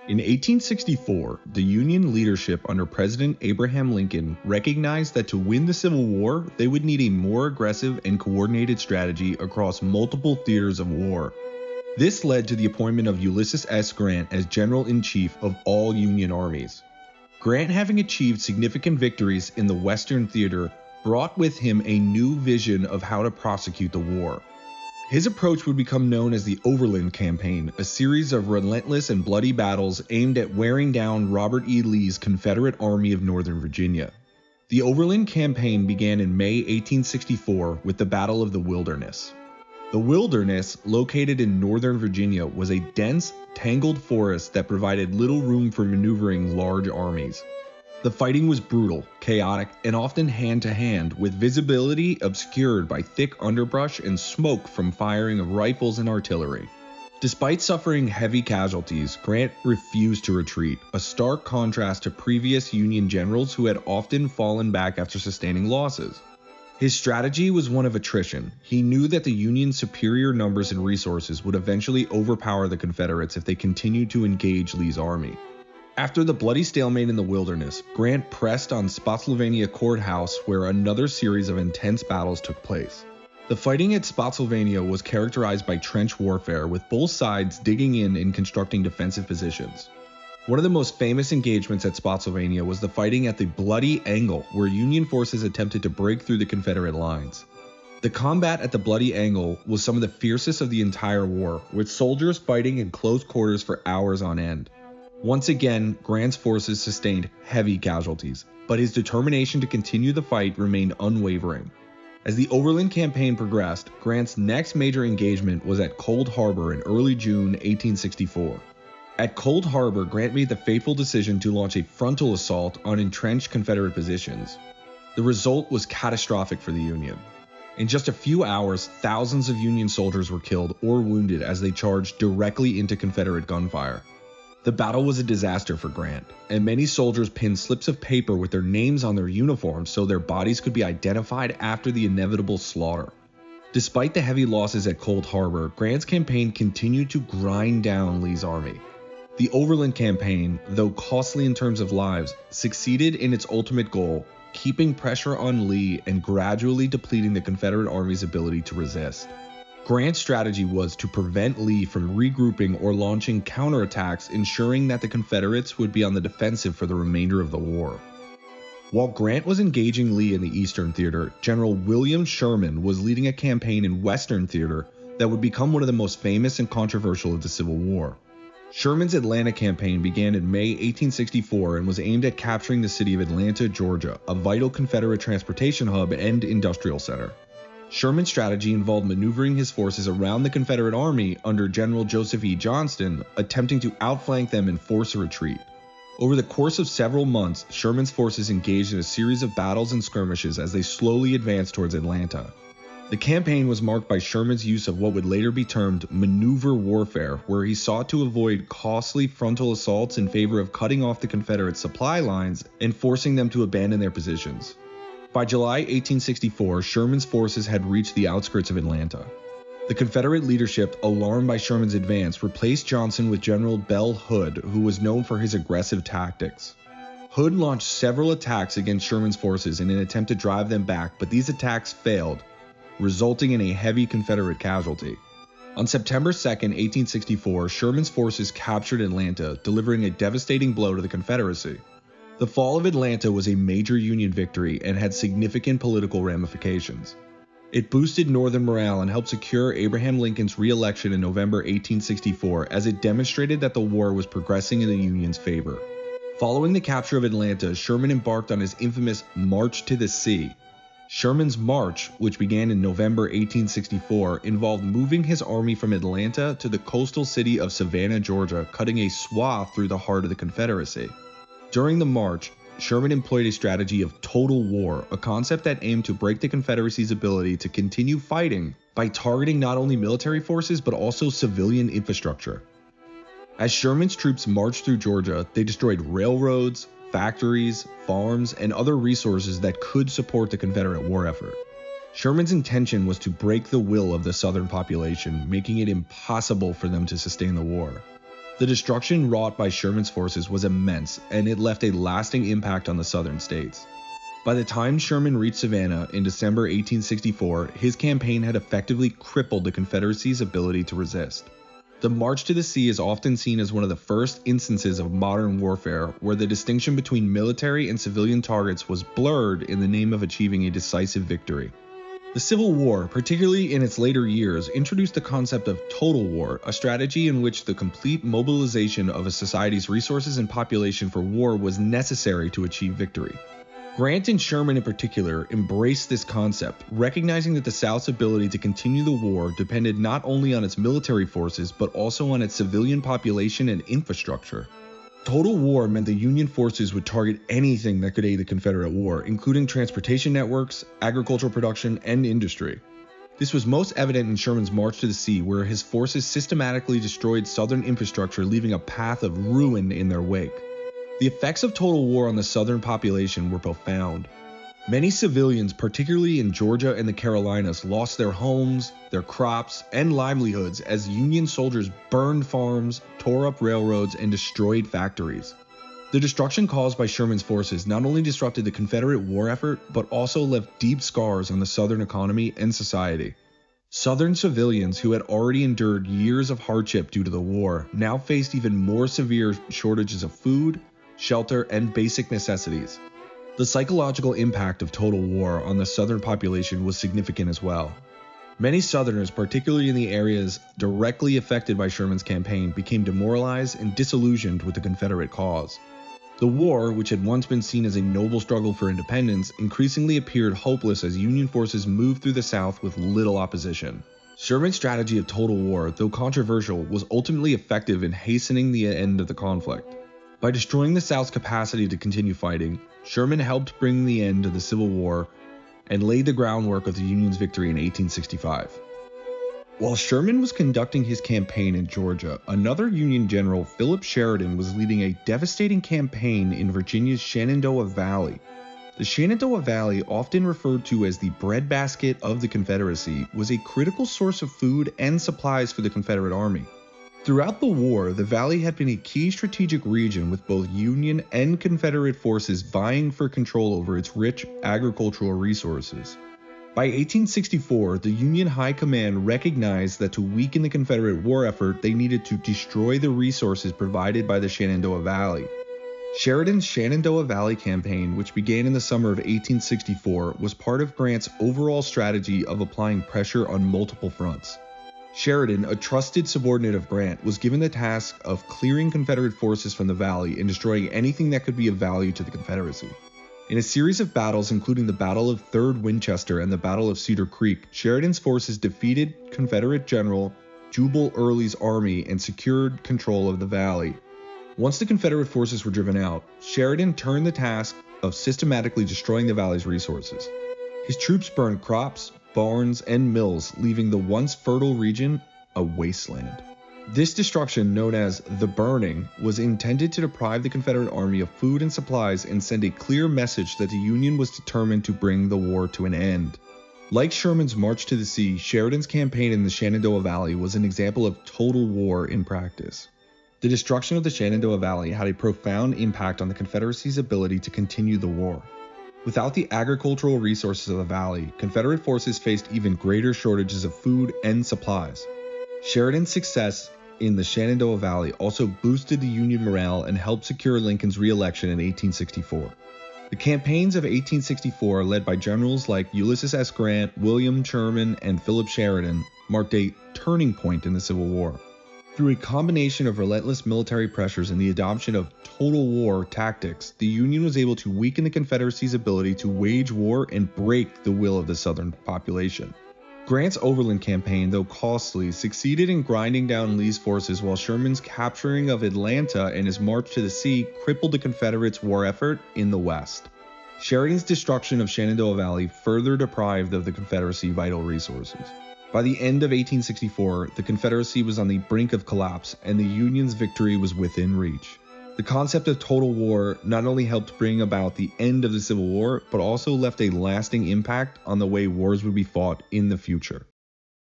In 1864, the Union leadership under President Abraham Lincoln recognized that to win the Civil War, they would need a more aggressive and coordinated strategy across multiple theaters of war. This led to the appointment of Ulysses S. Grant as General-in-Chief of all Union armies. Grant, having achieved significant victories in the Western Theater, brought with him a new vision of how to prosecute the war. His approach would become known as the Overland Campaign, a series of relentless and bloody battles aimed at wearing down Robert E. Lee's Confederate Army of Northern Virginia. The Overland Campaign began in May 1864 with the Battle of the Wilderness. The Wilderness, located in Northern Virginia, was a dense, tangled forest that provided little room for maneuvering large armies. The fighting was brutal, chaotic, and often hand-to-hand, with visibility obscured by thick underbrush and smoke from firing of rifles and artillery. Despite suffering heavy casualties, Grant refused to retreat, a stark contrast to previous Union generals who had often fallen back after sustaining losses. His strategy was one of attrition. He knew that the Union's superior numbers and resources would eventually overpower the Confederates if they continued to engage Lee's army. After the bloody stalemate in the Wilderness, Grant pressed on Spotsylvania Courthouse, where another series of intense battles took place. The fighting at Spotsylvania was characterized by trench warfare, with both sides digging in and constructing defensive positions. One of the most famous engagements at Spotsylvania was the fighting at the Bloody Angle, where Union forces attempted to break through the Confederate lines. The combat at the Bloody Angle was some of the fiercest of the entire war, with soldiers fighting in close quarters for hours on end. Once again, Grant's forces sustained heavy casualties, but his determination to continue the fight remained unwavering. As the Overland Campaign progressed, Grant's next major engagement was at Cold Harbor in early June 1864. At Cold Harbor, Grant made the fateful decision to launch a frontal assault on entrenched Confederate positions. The result was catastrophic for the Union. In just a few hours, thousands of Union soldiers were killed or wounded as they charged directly into Confederate gunfire. The battle was a disaster for Grant, and many soldiers pinned slips of paper with their names on their uniforms so their bodies could be identified after the inevitable slaughter. Despite the heavy losses at Cold Harbor, Grant's campaign continued to grind down Lee's army. The Overland Campaign, though costly in terms of lives, succeeded in its ultimate goal, keeping pressure on Lee and gradually depleting the Confederate Army's ability to resist. Grant's strategy was to prevent Lee from regrouping or launching counterattacks, ensuring that the Confederates would be on the defensive for the remainder of the war. While Grant was engaging Lee in the Eastern Theater, General William Sherman was leading a campaign in Western Theater that would become one of the most famous and controversial of the Civil War. Sherman's Atlanta campaign began in May 1864 and was aimed at capturing the city of Atlanta, Georgia, a vital Confederate transportation hub and industrial center. Sherman's strategy involved maneuvering his forces around the Confederate Army under General Joseph E. Johnston, attempting to outflank them and force a retreat. Over the course of several months, Sherman's forces engaged in a series of battles and skirmishes as they slowly advanced towards Atlanta. The campaign was marked by Sherman's use of what would later be termed maneuver warfare, where he sought to avoid costly frontal assaults in favor of cutting off the Confederate supply lines and forcing them to abandon their positions. By July 1864, Sherman's forces had reached the outskirts of Atlanta. The Confederate leadership, alarmed by Sherman's advance, replaced Johnson with General Bell Hood, who was known for his aggressive tactics. Hood launched several attacks against Sherman's forces in an attempt to drive them back, but these attacks failed, resulting in a heavy Confederate casualty. On September 2, 1864, Sherman's forces captured Atlanta, delivering a devastating blow to the Confederacy. The fall of Atlanta was a major Union victory and had significant political ramifications. It boosted Northern morale and helped secure Abraham Lincoln's re-election in November 1864, as it demonstrated that the war was progressing in the Union's favor. Following the capture of Atlanta, Sherman embarked on his infamous March to the Sea. Sherman's march, which began in November 1864, involved moving his army from Atlanta to the coastal city of Savannah, Georgia, cutting a swath through the heart of the Confederacy. During the march, Sherman employed a strategy of total war, a concept that aimed to break the Confederacy's ability to continue fighting by targeting not only military forces but also civilian infrastructure. As Sherman's troops marched through Georgia, they destroyed railroads, factories, farms, and other resources that could support the Confederate war effort. Sherman's intention was to break the will of the Southern population, making it impossible for them to sustain the war. The destruction wrought by Sherman's forces was immense, and it left a lasting impact on the southern states. By the time Sherman reached Savannah in December 1864, his campaign had effectively crippled the Confederacy's ability to resist. The march to the sea is often seen as one of the first instances of modern warfare where the distinction between military and civilian targets was blurred in the name of achieving a decisive victory. The Civil War, particularly in its later years, introduced the concept of total war, a strategy in which the complete mobilization of a society's resources and population for war was necessary to achieve victory. Grant and Sherman in particular embraced this concept, recognizing that the South's ability to continue the war depended not only on its military forces, but also on its civilian population and infrastructure. Total war meant the Union forces would target anything that could aid the Confederate war, including transportation networks, agricultural production, and industry. This was most evident in Sherman's march to the sea, where his forces systematically destroyed Southern infrastructure, leaving a path of ruin in their wake. The effects of total war on the Southern population were profound. Many civilians, particularly in Georgia and the Carolinas, lost their homes, their crops, and livelihoods as Union soldiers burned farms, tore up railroads, and destroyed factories. The destruction caused by Sherman's forces not only disrupted the Confederate war effort, but also left deep scars on the Southern economy and society. Southern civilians who had already endured years of hardship due to the war now faced even more severe shortages of food, shelter, and basic necessities. The psychological impact of total war on the Southern population was significant as well. Many Southerners, particularly in the areas directly affected by Sherman's campaign, became demoralized and disillusioned with the Confederate cause. The war, which had once been seen as a noble struggle for independence, increasingly appeared hopeless as Union forces moved through the South with little opposition. Sherman's strategy of total war, though controversial, was ultimately effective in hastening the end of the conflict. By destroying the South's capacity to continue fighting, Sherman helped bring the end to the Civil War and laid the groundwork of the Union's victory in 1865. While Sherman was conducting his campaign in Georgia, another Union general, Philip Sheridan, was leading a devastating campaign in Virginia's Shenandoah Valley. The Shenandoah Valley, often referred to as the breadbasket of the Confederacy, was a critical source of food and supplies for the Confederate Army. Throughout the war, the valley had been a key strategic region with both Union and Confederate forces vying for control over its rich agricultural resources. By 1864, the Union High Command recognized that to weaken the Confederate war effort, they needed to destroy the resources provided by the Shenandoah Valley. Sheridan's Shenandoah Valley campaign, which began in the summer of 1864, was part of Grant's overall strategy of applying pressure on multiple fronts. Sheridan, a trusted subordinate of Grant, was given the task of clearing Confederate forces from the valley and destroying anything that could be of value to the Confederacy. In a series of battles, including the Battle of 3rd Winchester and the Battle of Cedar Creek, Sheridan's forces defeated Confederate General Jubal Early's army and secured control of the valley. Once the Confederate forces were driven out, Sheridan turned the task of systematically destroying the valley's resources. His troops burned crops, barns, and mills, leaving the once fertile region a wasteland. This destruction, known as the Burning, was intended to deprive the Confederate Army of food and supplies and send a clear message that the Union was determined to bring the war to an end. Like Sherman's march to the sea, Sheridan's campaign in the Shenandoah Valley was an example of total war in practice. The destruction of the Shenandoah Valley had a profound impact on the Confederacy's ability to continue the war. Without the agricultural resources of the valley, Confederate forces faced even greater shortages of food and supplies. Sheridan's success in the Shenandoah Valley also boosted the Union morale and helped secure Lincoln's re-election in 1864. The campaigns of 1864, led by generals like Ulysses S. Grant, William Sherman, and Philip Sheridan, marked a turning point in the Civil War. Through a combination of relentless military pressures and the adoption of total war tactics, the Union was able to weaken the Confederacy's ability to wage war and break the will of the Southern population. Grant's Overland Campaign, though costly, succeeded in grinding down Lee's forces, while Sherman's capturing of Atlanta and his march to the sea crippled the Confederates' war effort in the West. Sheridan's destruction of Shenandoah Valley further deprived of the Confederacy vital resources. By the end of 1864, the Confederacy was on the brink of collapse, and the Union's victory was within reach. The concept of total war not only helped bring about the end of the Civil War, but also left a lasting impact on the way wars would be fought in the future.